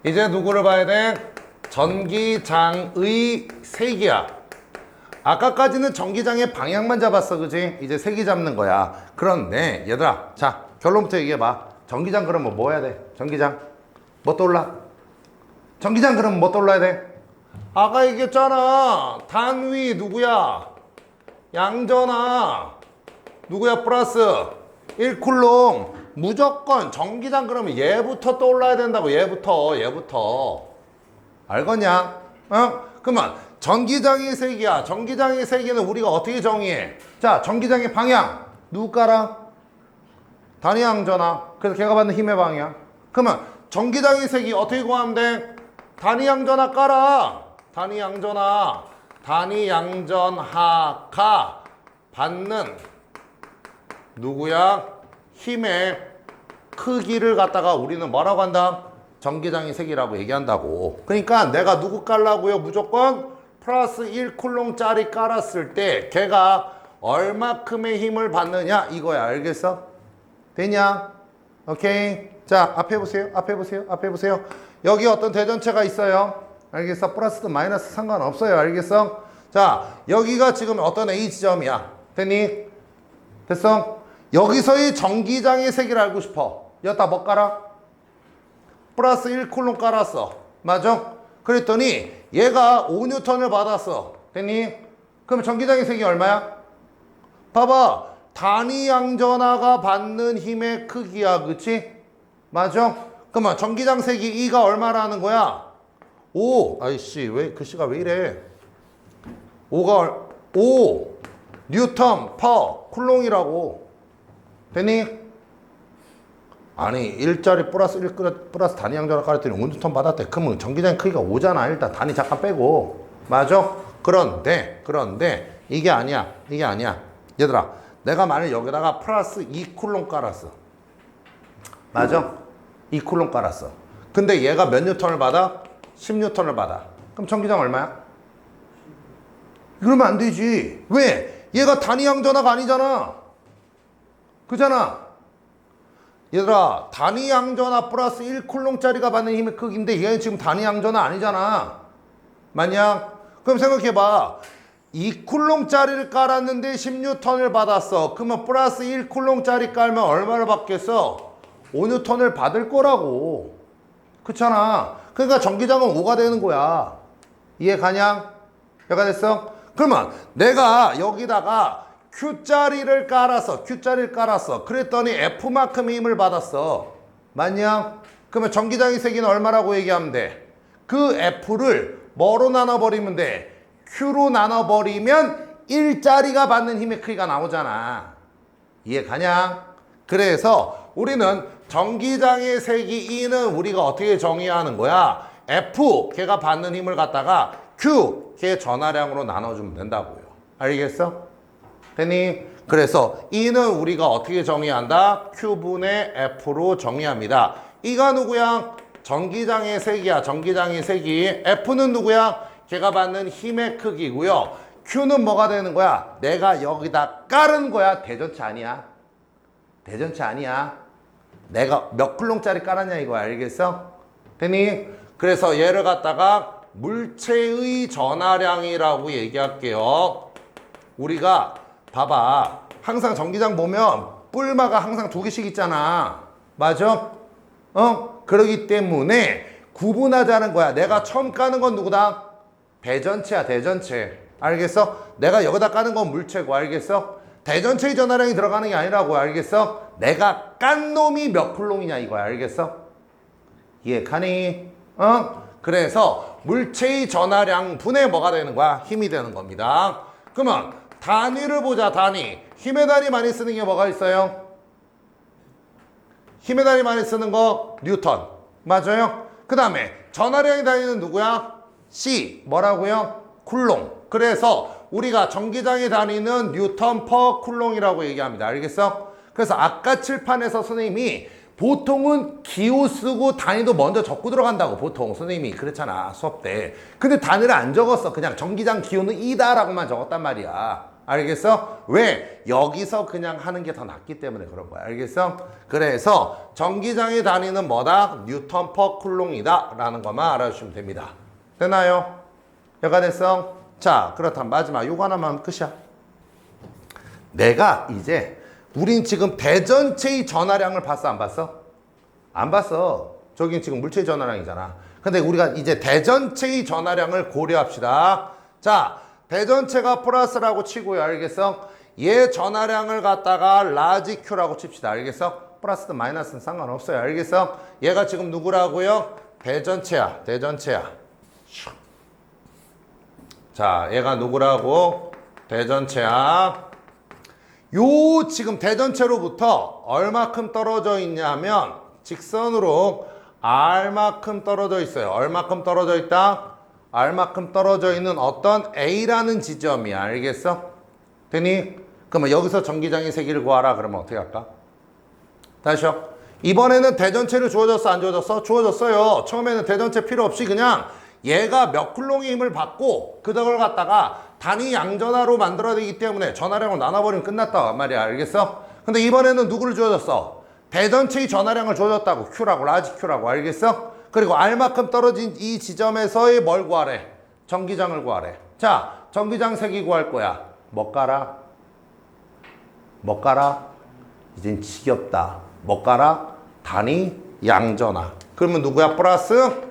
이제 누구를 봐야 돼? 전기장의 세기야. 아까까지는 전기장의 방향만 잡았어, 그지? 이제 세기 잡는 거야. 그런데 얘들아, 자, 결론부터 얘기해봐. 전기장 그러면 뭐 해야 돼? 전기장 뭐 떠올라? 전기장 그러면 뭐 떠올라야 돼? 아까 얘기했잖아. 단위 누구야? 양전하. 누구야? 플러스 1쿨롱. 무조건 전기장 그러면 얘부터 떠올라야 된다고. 얘부터 알겠냐? 그러면 전기장의 세기야. 전기장의 세기는 우리가 어떻게 정의해? 자, 전기장의 방향 누구 깔아? 단위양전하. 그래서 걔가 받는 힘의 방향. 그러면 전기장의 세기 어떻게 구하면 돼? 단위양전하 깔아. 단위양전하가 받는 누구야? 힘의 크기를 갖다가 우리는 뭐라고 한다? 전기장의 세기라고 얘기한다고. 그러니까 내가 누구 깔라고요? 무조건 플러스 1쿨롱짜리 깔았을 때 걔가 얼마큼의 힘을 받느냐 이거야. 알겠어? 되냐? 오케이. 자, 앞에 보세요. 여기 어떤 대전체가 있어요. 알겠어? 플러스든 마이너스 상관없어요. 알겠어? 자, 여기가 지금 어떤 A 지점이야. 됐니? 됐어? 여기서의 전기장의 세기를 알고 싶어. 여기다 뭐 깔아? 플러스 1쿨롱 깔았어. 맞아? 그랬더니 얘가 5N을 받았어. 됐니? 그럼 전기장의 세기 얼마야? 봐봐. 단위양전하가 받는 힘의 크기야. 그치? 맞아? 그러면 전기장 세기 E가 얼마라는 거야? 5. 아이씨, 왜 글씨가 왜 이래? 5 뉴턴 퍼 쿨롱이라고. 됐니? 아니 1짜리 플러스 1 플러스 단위양전하 깔았더니 5N 받았대. 그러면 전기장의 크기가 5잖아. 일단 단위 잠깐 빼고. 맞아? 그런데 이게 아니야. 얘들아, 내가 만약 여기다가 플러스 2쿨롱 깔았어. 맞아? 2쿨롱 깔았어. 근데 얘가 몇 뉴턴을 받아? 10뉴턴을 받아. 그럼 전기장 얼마야? 그러면 안 되지. 왜? 얘가 단위양전하가 아니잖아. 그잖아. 얘들아, 단위양전하 플러스 1쿨롱짜리가 받는 힘의 크기인데 얘는 지금 단위양전하 아니잖아. 맞냐? 그럼 생각해봐. 2쿨롱짜리를 깔았는데 10뉴턴을 받았어. 그러면 플러스 1쿨롱짜리 깔면 얼마를 받겠어? 5뉴턴을 받을 거라고. 그렇잖아. 그러니까 전기장은 5가 되는 거야. 이해 가냐? 이해가 됐어? 그러면 내가 여기다가 Q짜리를 깔았어. 그랬더니 F만큼의 힘을 받았어. 맞냐? 그러면 전기장의 세기는 얼마라고 얘기하면 돼? 그 F를 뭐로 나눠버리면 돼? Q로 나눠버리면 1짜리가 받는 힘의 크기가 나오잖아. 이해 가냐? 그래서 우리는 전기장의 세기 E는 우리가 어떻게 정의하는 거야? F, 걔가 받는 힘을 갖다가 Q, 걔 전하량으로 나눠주면 된다고요. 알겠어? 됐니? 그래서 E는 우리가 어떻게 정의한다? Q분의 F로 정의합니다. E가 누구야? 전기장의 세기야. 전기장의 세기. F는 누구야? 걔가 받는 힘의 크기고요. Q는 뭐가 되는 거야? 내가 여기다 깔은 거야. 대전체 아니야. 내가 몇 쿨롱짜리 깔았냐 이거야. 알겠어? 됐니? 그래서 얘를 갖다가 물체의 전하량이라고 얘기할게요. 우리가 봐봐. 항상 전기장 보면 뿔마가 항상 2개씩 있잖아. 맞아? 그러기 때문에 구분하자는 거야. 내가 처음 까는 건 누구다? 대전체야. 알겠어? 내가 여기다 까는 건 물체고. 알겠어? 대전체의 전하량이 들어가는 게 아니라고. 알겠어? 내가 깐 놈이 몇 쿨롱이냐 이거야. 알겠어? 이해 가니? 그래서 물체의 전하량 분의 뭐가 되는 거야? 힘이 되는 겁니다. 그러면 단위를 보자. 단위. 힘의 단위 많이 쓰는 게 뭐가 있어요? 힘의 단위 많이 쓰는 거 뉴턴. 맞아요? 그 다음에 전하량의 단위는 누구야? C. 뭐라고요? 쿨롱. 그래서 우리가 전기장의 단위는 뉴턴 퍼 쿨롱이라고 얘기합니다. 알겠어? 그래서 아까 칠판에서 선생님이 보통은 기호 쓰고 단위도 먼저 적고 들어간다고. 보통 선생님이 그랬잖아 수업 때. 근데 단위를 안 적었어. 그냥 전기장 기호는 2다라고만 적었단 말이야. 알겠어? 왜? 여기서 그냥 하는 게 더 낫기 때문에 그런 거야. 알겠어? 그래서 전기장이 다니는 뭐다? 뉴턴 퍼 쿨롱이다 라는 것만 알아주시면 됩니다. 됐나요? 여가 됐어? 자, 그렇다면 마지막 요거 하나만 하면 끝이야. 내가 이제 우린 지금 대전체의 전하량을 봤어 안 봤어? 안 봤어. 저긴 지금 물체의 전하량이잖아. 근데 우리가 이제 대전체의 전하량을 고려합시다. 자, 대전체가 플러스라고 치고요. 알겠어? 얘 전하량을 갖다가 라지 Q라고 칩시다. 알겠어? 플러스든 마이너스는 상관없어요. 알겠어? 얘가 지금 누구라고요? 대전체야. 대전체야. 자, 얘가 누구라고? 대전체야. 요 지금 대전체로부터 얼마큼 떨어져 있냐면 직선으로 R만큼 떨어져 있어요. 얼마큼 떨어져 있다? R만큼 떨어져 있는 어떤 A라는 지점이야. 알겠어? 되니? 그러면 여기서 전기장의 세기를 구하라. 그러면 어떻게 할까? 다시요. 이번에는 대전체를 주어졌어? 안 주어졌어? 주어졌어요. 처음에는 대전체 필요 없이 그냥 얘가 몇 쿨롱의 힘을 받고 그걸 갖다가 단위 양전하로 만들어내기 때문에 전하량을 나눠버리면 끝났다 말이야. 알겠어? 근데 이번에는 누구를 주어졌어? 대전체의 전하량을 주어졌다고. Q라고. 라지 Q라고. 알겠어? 그리고 R만큼 떨어진 이 지점에서의 뭘 구하래? 전기장을 구하래. 자, 전기장 세기 구할 거야. 뭐 깔아? 뭐 깔아? 이젠 지겹다. 뭐 깔아? 단위 양전하. 그러면 누구야? 플러스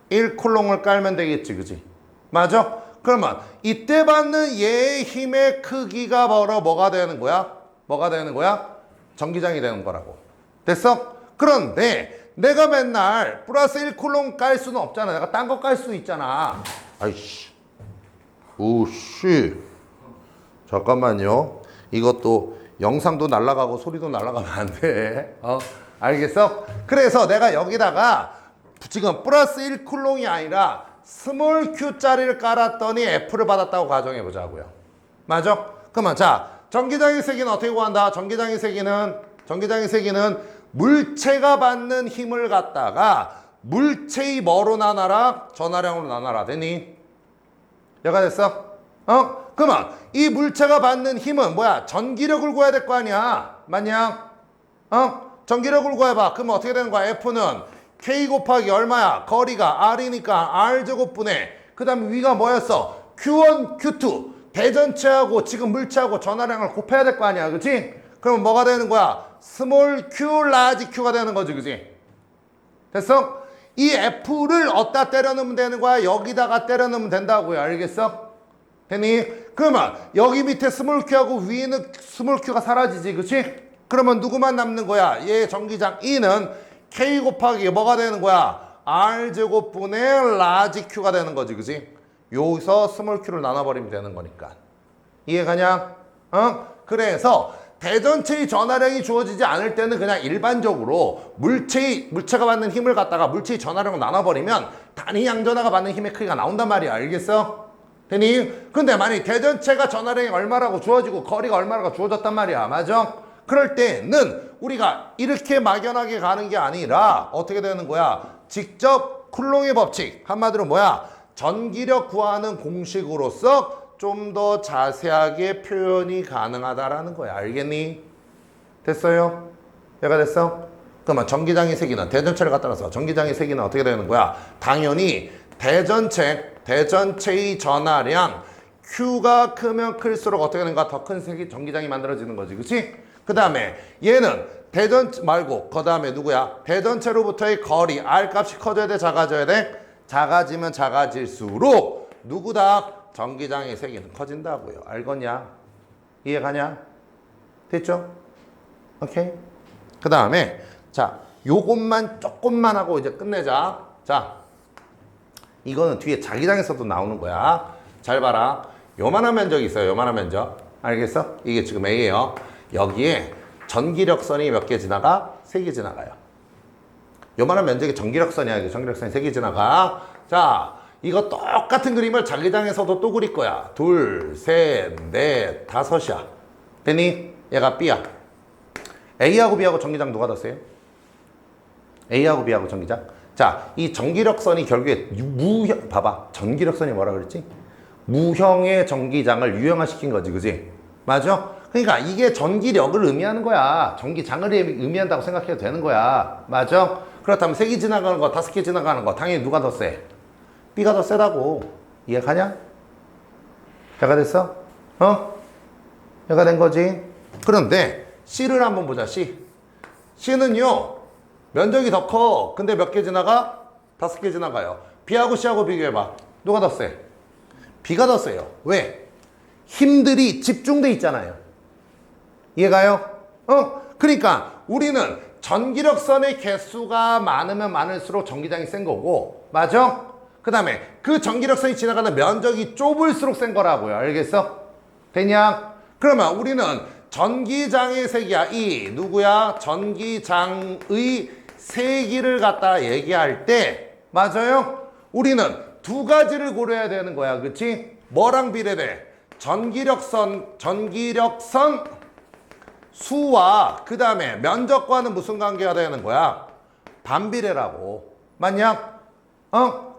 1쿨롱을 깔면 되겠지. 그지? 맞아? 그러면 이때 받는 얘의 힘의 크기가 바로 뭐가 되는 거야? 뭐가 되는 거야? 전기장이 되는 거라고. 됐어? 그런데 내가 맨날 플러스 1쿨롱 깔 수는 없잖아. 내가 딴 거 깔 수 있잖아. 아이씨. 오씨. 잠깐만요. 이것도 영상도 날아가고 소리도 날아가면 안 돼. 알겠어? 그래서 내가 여기다가 지금 플러스 1쿨롱이 아니라 스몰 Q짜리를 깔았더니 F를 받았다고 가정해 보자고요. 맞아? 그러면 자, 전기장의 세기는 어떻게 구한다? 전기장의 세기는 물체가 받는 힘을 갖다가 물체의 뭐로 나눠라? 전하량으로 나눠라. 되니? 여가 됐어? 그러면 이 물체가 받는 힘은 뭐야? 전기력을 구해야 될 거 아니야. 맞냐? 전기력을 구해봐. 그러면 어떻게 되는 거야? F는 K 곱하기 얼마야? 거리가 R이니까 R제곱분의 그 다음에 위가 뭐였어? Q1, Q2 대전체하고 지금 물체하고 전하량을 곱해야 될 거 아니야. 그치? 그러면 뭐가 되는 거야? 스몰 Q, 라지 Q가 되는 거지. 그치? 됐어? 이 F를 어디다 때려 넣으면 되는 거야? 여기다가 때려 넣으면 된다고요. 알겠어? 되니? 그러면 여기 밑에 스몰 Q하고 위에는 스몰 Q가 사라지지. 그치? 그러면 누구만 남는 거야? 얘 전기장 E는 K 곱하기 뭐가 되는 거야? R제곱분의 라지 Q가 되는 거지. 그치? 여기서 스몰 Q를 나눠버리면 되는 거니까. 이해가냐? 그래서 대전체의 전하량이 주어지지 않을 때는 그냥 일반적으로 물체가 받는 힘을 갖다가 물체의 전하량을 나눠버리면 단위 양전하가 받는 힘의 크기가 나온단 말이야. 알겠어? 되니? 근데 만약 대전체가 전하량이 얼마라고 주어지고 거리가 얼마라고 주어졌단 말이야. 맞아? 그럴 때는 우리가 이렇게 막연하게 가는 게 아니라 어떻게 되는 거야? 직접 쿨롱의 법칙, 한마디로 뭐야? 전기력 구하는 공식으로서 좀 더 자세하게 표현이 가능하다라는 거야. 알겠니? 됐어요? 얘가 됐어? 그러면 전기장의 세기는 대전체를 갖다 놔서 전기장의 세기는 어떻게 되는 거야? 당연히 대전체의 전하량 Q가 크면 클수록 어떻게 되는가? 더 큰 세기 전기장이 만들어지는 거지. 그치? 그 다음에 얘는 대전체 말고 그 다음에 누구야? 대전체로부터의 거리 R 값이 커져야 돼? 작아져야 돼? 작아지면 작아질수록 누구다? 전기장의 세기는 커진다고요. 알겠냐? 이해가냐? 됐죠? 오케이? 그 다음에 자, 요것만 조금만 하고 이제 끝내자. 자, 이거는 뒤에 자기장에서도 나오는 거야. 잘 봐라. 요만한 면적이 있어요. 요만한 면적. 알겠어? 이게 지금 A예요. 여기에 전기력선이 몇 개 지나가? 3개 지나가요. 요만한 면적의 전기력선이야. 전기력선이 3개 지나가. 자, 이거 똑같은 그림을 자기장에서도 또 그릴 거야. 2, 3, 4, 5이야. 됐니? 얘가 B야. A하고 B하고 전기장 누가 더 세요? A하고 B하고 전기장. 자, 이 전기력선이 결국에 봐봐. 전기력선이 뭐라 그랬지? 무형의 전기장을 유형화시킨 거지. 그지? 맞아? 그러니까 이게 전기력을 의미하는 거야. 전기장을 의미한다고 생각해도 되는 거야. 맞아? 그렇다면 3개 지나가는 거, 5개 지나가는 거 당연히 누가 더 세? B가 더 세다고. 이해가냐? 이해가 됐어? 이해가 된 거지? 그런데 C를 한번 보자. C는요 면적이 더 커. 근데 몇 개 지나가? 5개 지나가요. B하고 C하고 비교해봐. 누가 더 세? B가 더 세요. 왜? 힘들이 집중돼 있잖아요. 이해가요? 그러니까 우리는 전기력선의 개수가 많으면 많을수록 전기장이 센 거고, 맞아? 그 다음에 그 전기력선이 지나가는 면적이 좁을수록 센 거라고요. 알겠어? 되냐? 그러면 우리는 전기장의 세기야. 이 누구야? 전기장의 세기를 갖다 얘기할 때, 맞아요? 우리는 두 가지를 고려해야 되는 거야. 그치? 뭐랑 비례돼? 전기력선 수와 그 다음에 면적과는 무슨 관계가 되는 거야? 반비례라고. 맞냐?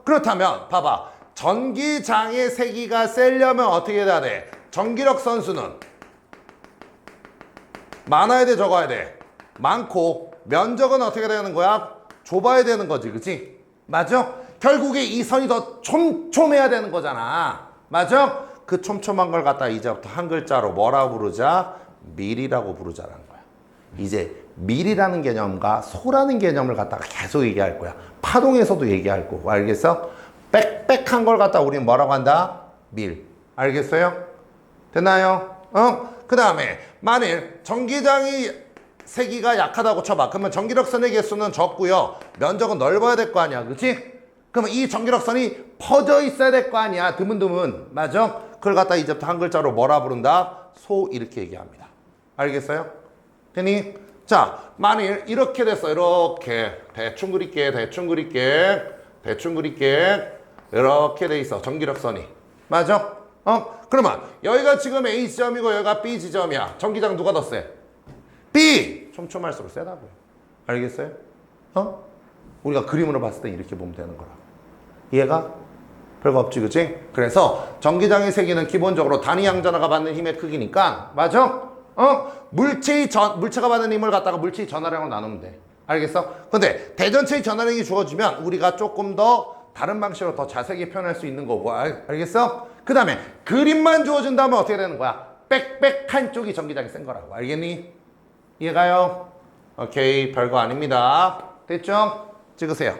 그렇다면 봐봐. 전기장의 세기가 세려면 어떻게 돼야 돼? 전기력선 수는 많아야 돼, 적어야 돼? 많고 면적은 어떻게 되는 거야? 좁아야 되는 거지, 그치? 맞아? 결국에 이 선이 더 촘촘해야 되는 거잖아. 맞아? 그 촘촘한 걸 갖다 이제부터 한 글자로 뭐라고 부르자? 밀이라고 부르자라는 거야. 이제 밀이라는 개념과 소라는 개념을 갖다가 계속 얘기할 거야. 파동에서도 얘기할 거고. 알겠어? 빽빽한 걸 갖다 우리는 뭐라고 한다? 밀. 알겠어요? 됐나요? 그 다음에 만일 전기장이 세기가 약하다고 쳐봐. 그러면 전기력선의 개수는 적고요. 면적은 넓어야 될 거 아니야. 그치? 그러면 이 전기력선이 퍼져 있어야 될 거 아니야. 드문드문. 맞아? 그걸 갖다 이제부터 한 글자로 뭐라 부른다? 소 이렇게 얘기합니다. 알겠어요? 되니? 자, 만일 이렇게 됐어. 이렇게 대충 그릴게. 이렇게 돼 있어. 전기력선이. 맞아? 그러면 여기가 지금 A 지점이고 여기가 B 지점이야. 전기장 누가 더 세? B! 촘촘할수록 세다고요. 알겠어요? 우리가 그림으로 봤을 때 이렇게 보면 되는 거라. 이해가? 별거 없지, 그치? 그래서 전기장의 세기는 기본적으로 단위 양전하가 받는 힘의 크기니까, 맞아? 물체가 받는 힘을 갖다가 물체의 전하량으로 나누면 돼. 알겠어? 근데 대전체의 전하량이 주어지면 우리가 조금 더 다른 방식으로 더 자세하게 표현할 수 있는 거고. 알겠어? 그 다음에 그림만 주어진다면 어떻게 되는 거야? 빽빽한 쪽이 전기장이 센 거라고. 알겠니? 이해가요? 오케이, 별거 아닙니다. 됐죠? 찍으세요.